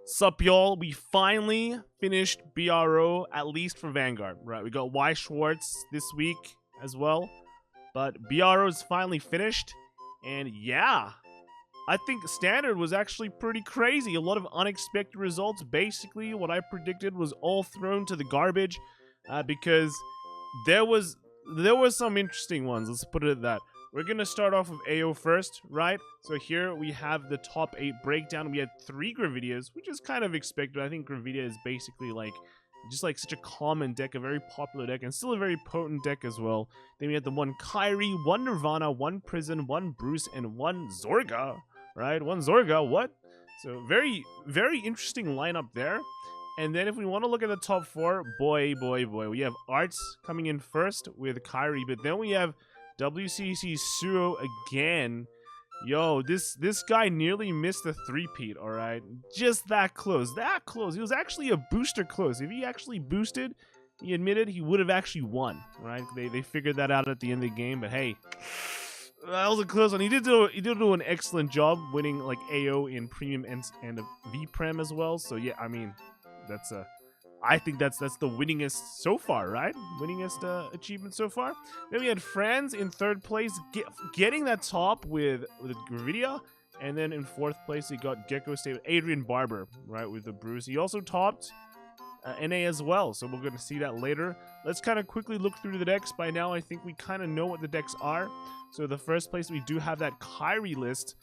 Sup, y'all? We finally finished BRO, at least for Vanguard, right? We got Y Schwartz this week as well, but BRO is finally finished, and yeah, I think Standard was actually pretty crazy. A lot of unexpected results. Basically, what I predicted was all thrown to the garbage, because there was some interesting ones. Let's put it at that. We're gonna start off with AO first, right? So here we have the top 8 breakdown. We had 3 Gravidias, which is kind of expected. I think Gravidia is basically like just like such a common deck, a very popular deck, and still a very potent deck as well. Then we had the 1 Kyrie, 1 Nirvana, 1 Prison, 1 Bruce, and 1 Zorga, right? 1 Zorga, what? So very, very interesting lineup there. And then if we want to look at the top 4, boy, we have Arts coming in first with Kyrie, but then we have WCC Suo again. Yo, this guy nearly missed a 3-peat, alright? Just that close. That close. He was actually a booster close. If he actually boosted, he admitted he would have actually won, right? They figured that out at the end of the game, but hey, that was a close one. He did do an excellent job winning like AO in Premium and V-Prem as well. So yeah, I mean, I think that's the winningest so far, right? Winningest achievement so far. Then we had Franz in 3rd place, getting that top with Gravidia, and then in 4th place he got Gecko State with Adrian Barber, right, with the Bruce. He also topped NA as well, so we're going to see that later. Let's kind of quickly look through the decks. By now, I think we kind of know what the decks are. So the first place we do have that Kyrie list.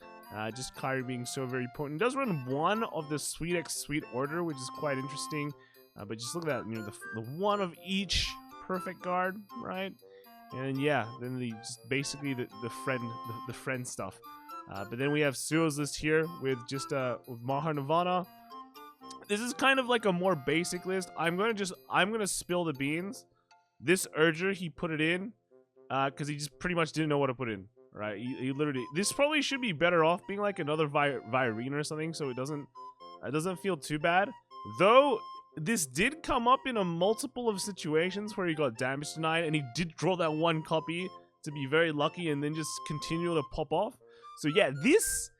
Just Kyrie being so very potent. It does run 1 of the Sweet X Sweet order, which is quite interesting. But just look at that, you know, the 1 of each perfect guard, right? And yeah, then just basically the friend stuff. But then we have Suo's list here with just with Mahar Nirvana. This is kind of like a more basic list. I'm gonna spill the beans. This Urger, he put it in because he just pretty much didn't know what to put in, right? He literally, this probably should be better off being like another Virene or something, so it doesn't feel too bad. Though this did come up in a multiple of situations where he got damage denied, and he did draw that 1 copy to be very lucky and then just continue to pop off. So yeah, this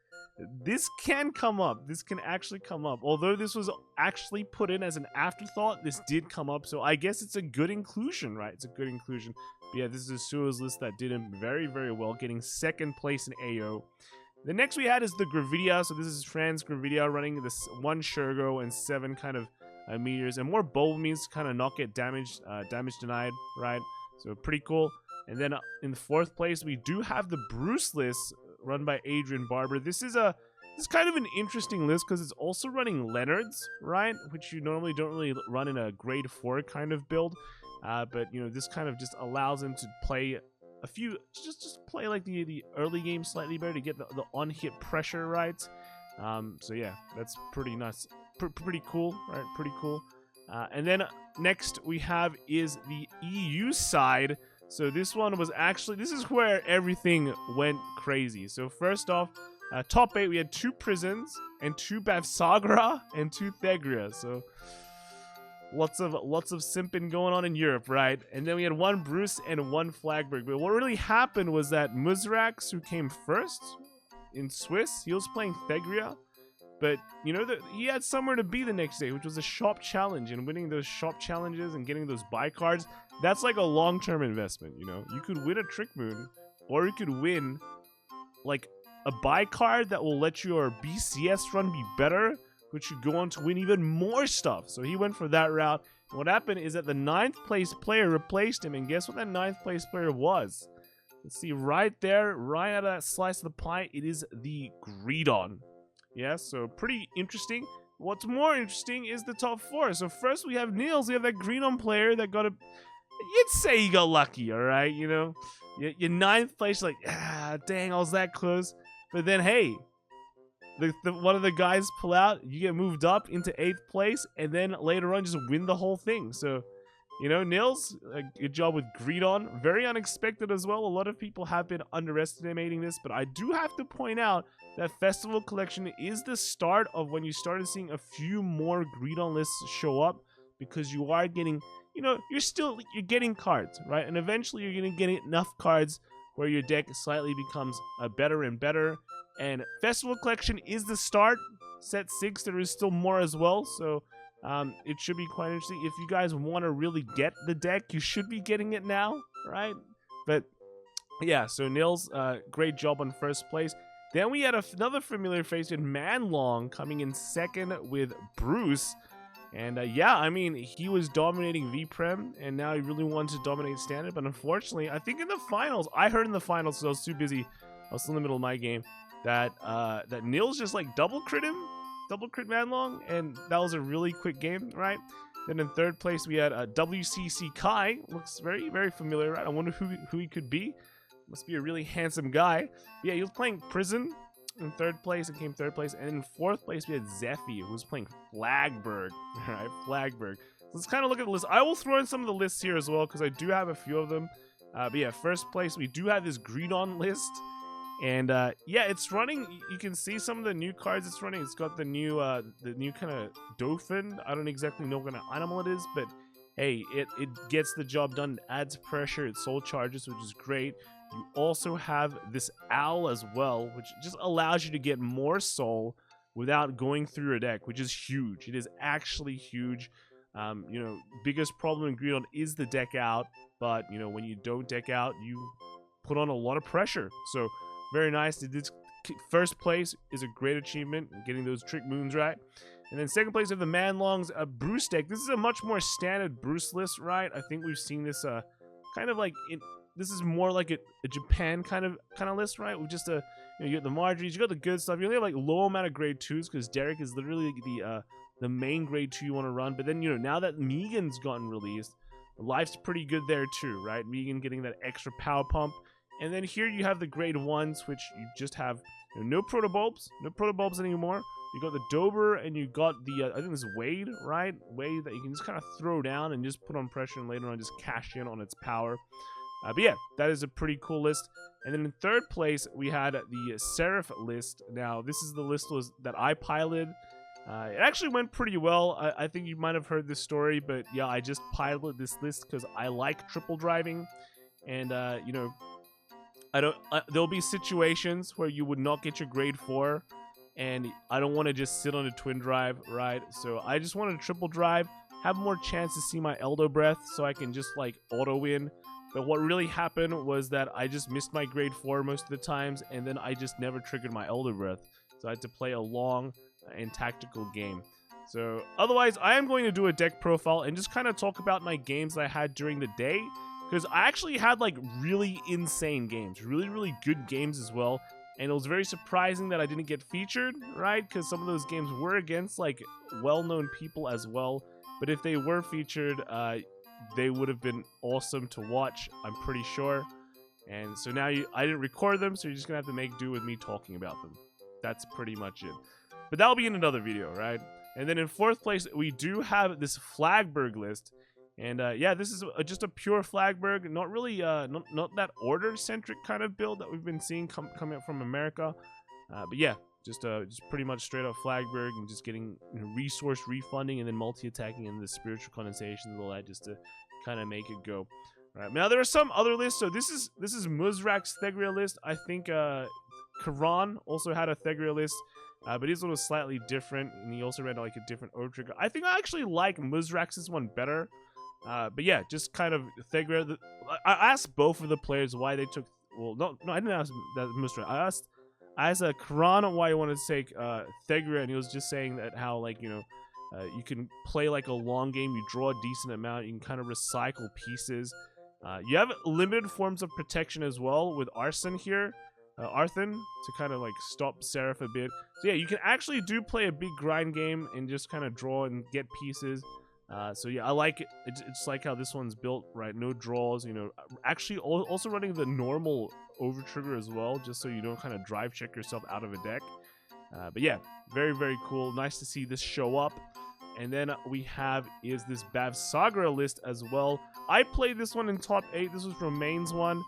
can come up. This can actually come up. Although this was actually put in as an afterthought, this did come up. So I guess it's a good inclusion, right? It's a good inclusion. But yeah, this is Suo's list that did him very, very well, getting 2nd place in AO. The next we had is the Gravidia. So this is Franz Gravidia running this 1 Shergo and 7 kind of meteors, and more bold means to kind of not get damage denied, right? So pretty cool. And then in the 4th place we do have the Bruce list run by Adrian Barber. This is kind of an interesting list because it's also running Leonards, right? Which you normally don't really run in a grade 4 kind of build. But you know, this kind of just allows him to play a few, just play like the early game slightly better to get the on-hit pressure right. So yeah, that's pretty nuts. Pretty cool, right? Pretty cool. And then next we have is the EU side. So this one was actually, this is where everything went crazy. So first off, top 8 we had 2 Prisons and 2 Bavsagra and 2 Thegria. So lots of simping going on in Europe, right? And then we had 1 Bruce and 1 Flagberg. But what really happened was that Muzrax, who came first in Swiss, he was playing Thegria. But, you know, he had somewhere to be the next day, which was a shop challenge. And winning those shop challenges and getting those buy cards, that's like a long-term investment, you know? You could win a Trick Moon, or you could win, like, a buy card that will let your BCS run be better, which should go on to win even more stuff. So he went for that route. And what happened is that the 9th place player replaced him, and guess what that 9th place player was? Let's see, right there, right out of that slice of the pie, it is the Greedon. Yeah, so pretty interesting. What's more interesting is the top 4. So first we have Niels. We have that Greedon player that got a... You'd say he got lucky, alright? You know? Your 9th place, like, dang, I was that close. But then, hey, one of the guys pull out, you get moved up into 8th place, and then later on just win the whole thing. So, you know, Nils, good job with Greedon. Very unexpected as well. A lot of people have been underestimating this, but I do have to point out that Festival Collection is the start of when you started seeing a few more Greedon lists show up, because you are getting, you know, you're getting cards, right? And eventually you're going to get enough cards where your deck slightly becomes better and better. And Festival Collection is the start. set 6, there is still more as well. So it should be quite interesting. If you guys want to really get the deck, you should be getting it now, right? But yeah, so Nils, great job on first place. Then we had another familiar face in Manlong coming in second with Bruce. And yeah, I mean, he was dominating V-Prem, and now he really wanted to dominate Standard. But unfortunately, I think in the finals, I heard in the finals, so I was too busy, I was still in the middle of my game, that that Nils just like double crit Manlong, and that was a really quick game, right? Then in third place, we had WCC Kai. Looks very, very familiar, right? I wonder who he could be. Must be a really handsome guy. But yeah, he was playing Prison in third place and came third place. And in fourth place, we had Zephy, who was playing Flagberg. Right, Flagberg. So let's kind of look at the list. I will throw in some of the lists here as well, because I do have a few of them. But yeah, first place, we do have this Greedon list. And yeah, it's running. You can see some of the new cards it's running. It's got the new kind of Dauphin. I don't exactly know what kind of animal it is, but hey, it gets the job done. It adds pressure. It soul charges, which is great. You also have this Owl as well, which just allows you to get more soul without going through your deck, which is huge. It is actually huge. You know, biggest problem in Greedon is the deck out, but you know, when you don't deck out, you put on a lot of pressure. So very nice. This first place is a great achievement, getting those trick moons right. And then second place of the Manlong's Bruce deck. This is a much more standard Bruce list, right? I think we've seen this kind of like this is more like a Japan kind of list, right? With just you know, you got the Marjories, you got the good stuff. You only have like low amount of grade 2s because Derek is literally the main grade 2 you want to run. But then, you know, now that Megan's gotten released, life's pretty good there too, right? Megan getting that extra power pump. And then here you have the grade 1s, which you just have, you know, no protobulbs anymore. You got the Dober, and you got the, I think this is Wade, right? Wade that you can just kind of throw down and just put on pressure and later on just cash in on its power. But yeah, that is a pretty cool list. And then in third place, we had the Seraph list. Now, this is the list that I piloted. It actually went pretty well. I think you might have heard this story, but yeah, I just piloted this list because I like triple driving. And, you know, there'll be situations where you would not get your grade 4, and I don't want to just sit on a twin drive, right? So I just wanted a triple drive, have more chance to see my Elder Breath so I can just like auto win. But what really happened was that I just missed my grade 4 most of the times, and then I just never triggered my Elder Breath. So I had to play a long and tactical game. So otherwise, I am going to do a deck profile and just kind of talk about my games I had during the day. Because I actually had like really insane games, really good games as well. And it was very surprising that I didn't get featured, right? Because some of those games were against like well-known people as well. But if they were featured, they would have been awesome to watch, I'm pretty sure. And so now I didn't record them, so you're just going to have to make do with me talking about them. That's pretty much it. But that'll be in another video, right? And then in fourth place, we do have this Flagberg list. And yeah, this is just a pure Flagberg, not really, not that order-centric kind of build that we've been seeing coming up from America. But yeah, just pretty much straight up Flagberg and just getting, you know, resource refunding and then multi-attacking and the spiritual condensations and all that just to kind of make it go. All right, now there are some other lists. So this is Muzrak's Thegria list. I think Karan also had a Thegria list. But his one was slightly different, and he also ran like a different O trigger. I think I actually like Muzrak's one better. But yeah, just kind of Thegria. I asked both of the players why they took. Well, no, I didn't ask that Muzrak. I asked Karan why he wanted to take Thegria, and he was just saying that how, like, you know, you can play like a long game, you draw a decent amount, you can kind of recycle pieces. You have limited forms of protection as well with Arson here. Arthon to kind of like stop Seraph a bit. So yeah, you can actually play a big grind game and just kind of draw and get pieces. So yeah, I like it. It's like how this one's built, right? No draws, you know. Actually, also running the normal over trigger as well, just so you don't kind of drive check yourself out of a deck. But yeah, very cool. Nice to see this show up. And then we have is this Bav Sagra list as well. I played this one in top 8. This was Romain's one.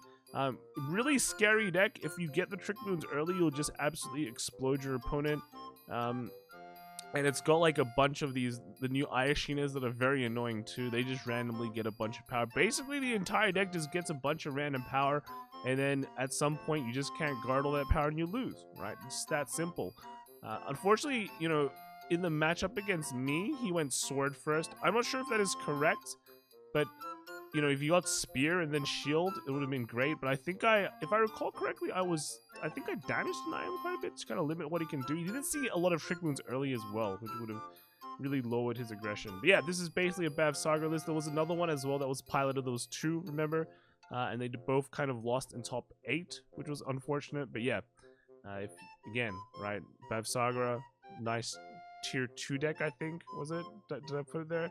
Really scary deck. If you get the trick moons early, you'll just absolutely explode your opponent. And it's got like a bunch of the new Ayashinas that are very annoying too. They just randomly get a bunch of power. Basically, the entire deck just gets a bunch of random power, and then at some point you just can't guard all that power and you lose, right? It's that simple. Unfortunately, you know, in the matchup against me, he went sword first. I'm not sure if that is correct, but you know, if you got spear and then shield, it would have been great. But I think if I recall correctly, I think I damaged an item quite a bit to kind of limit what he can do. He didn't see a lot of trick moves early as well, which would have really lowered his aggression. But yeah, this is basically a Bav Saga list. There was another one as well that was piloted. There was 2, remember? And they both kind of lost in top 8, which was unfortunate. But yeah, if again, right, Bav Saga, nice tier 2 deck, I think, was it? Did I put it there?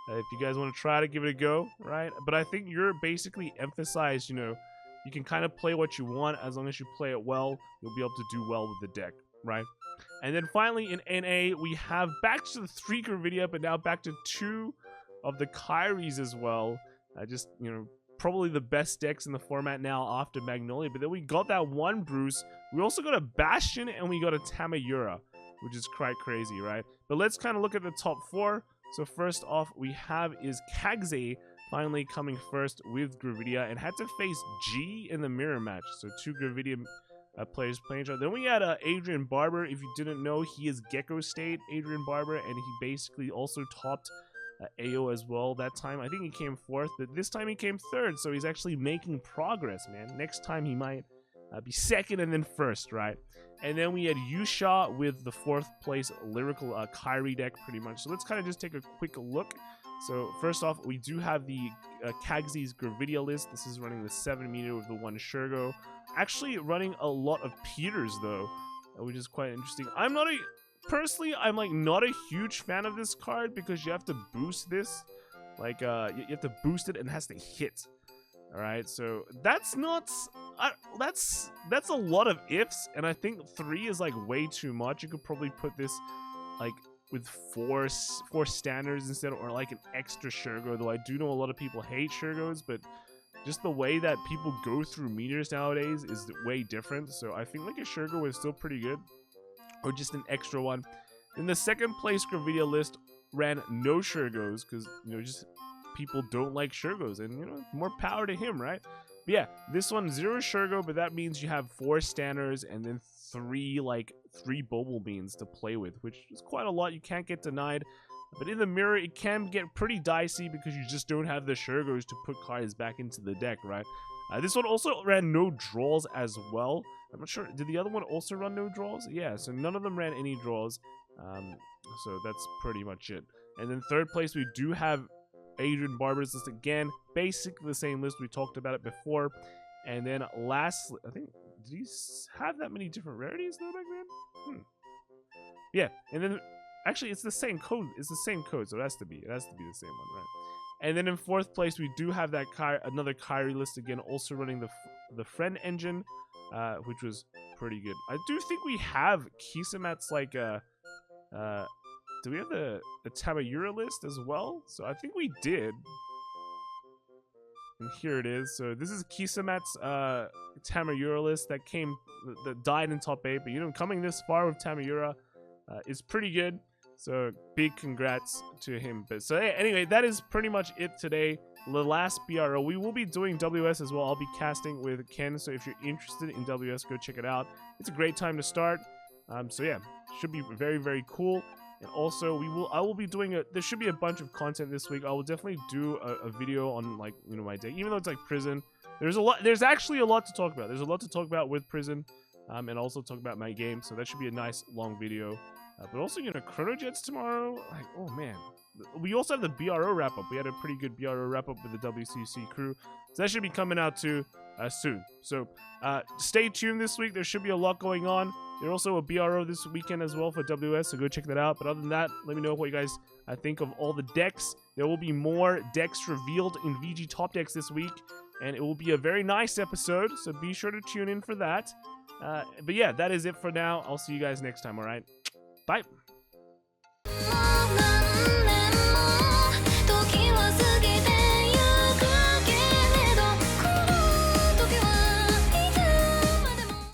If you guys want to try to give it a go, right? But I think you're basically emphasized, you know, you can kind of play what you want. As long as you play it well, you'll be able to do well with the deck, right? And then finally in NA, we have back to the 3 Gravidia, but now back to 2 of the Kyries as well. Just, you know, probably the best decks in the format now after Magnolia. But then we got that 1 Bruce. We also got a Bastion and we got a Tamayura, which is quite crazy, right? But let's kind of look at the top 4. So first off, we have is Kagze finally coming first with Gravidia and had to face G in the mirror match. So 2 Gravidia players playing each other. Then we had Adrian Barber. If you didn't know, he is Gecko State, Adrian Barber, and he basically also topped AO as well that time. I think he came 4th, but this time he came 3rd, so he's actually making progress, man. Next time he might be 2nd and then 1st, right? And then we had Yusha with the 4th place Lyrical Kyrie deck, pretty much. So let's kind of just take a quick look. So first off, we do have the Kagze's Gravidia list. This is running the 7 meter with the 1 Shergo. Actually running a lot of Peters though, which is quite interesting. Personally, I'm like not a huge fan of this card because you have to boost this. Like you have to boost it and it has to hit. All right, so that's not that's a lot of ifs, and I think 3 is like way too much. You could probably put this like with 4 standards instead, or like an extra Shergo. Though I do know a lot of people hate Shergos, but just the way that people go through meters nowadays is way different. So I think like a Shergo is still pretty good, or just an extra one. In the 2nd place Gravidia list ran no Shergos because, you know, just people don't like Shergos, and you know, more power to him, right? But yeah, this one 0 Shergo, but that means you have 4 Stanners and then 3 Bobble Beans to play with, which is quite a lot. You can't get denied. But in the mirror, it can get pretty dicey because you just don't have the Shergos to put cards back into the deck, right? This one also ran no draws as well. I'm not sure, did the other one also run no draws? Yeah, so none of them ran any draws. So that's pretty much it. And then 3rd place, we do have Adrian Barber's list again, basically the same list. We talked about it before. And then lastly, I think, did he have that many different rarities though back then? Yeah, and then actually it's the same code. It's the same code, so it has to be the same one, right? And then in 4th place, we do have that another Kyrie list again, also running the friend engine, which was pretty good. I do think we have Kisamat's like do we have the Tamayura list as well? So I think we did. And here it is. So this is Kisamat's Tamayura list that died in top 8. But you know, coming this far with Tamayura is pretty good. So big congrats to him. But so anyway, that is pretty much it today. The last BRO. We will be doing WS as well. I'll be casting with Ken. So if you're interested in WS, go check it out. It's a great time to start. So yeah, should be very, very cool. And also, I will be doing there should be a bunch of content this week. I will definitely do a video on, like, you know, my day, even though it's like prison. There's actually a lot to talk about. There's a lot to talk about with prison, and also talk about my game. So that should be a nice long video. But also, you know, Chrono Jets tomorrow. Like, oh man, we also have the BRO wrap up. We had a pretty good BRO wrap up with the WCC crew. So that should be coming out too soon. So stay tuned this week. There should be a lot going on. There's also a BRO this weekend as well for WS, so go check that out. But other than that, let me know what you guys think of all the decks. There will be more decks revealed in VG Top Decks this week, and it will be a very nice episode, so be sure to tune in for that. But yeah, that is it for now. I'll see you guys next time, all right? Bye.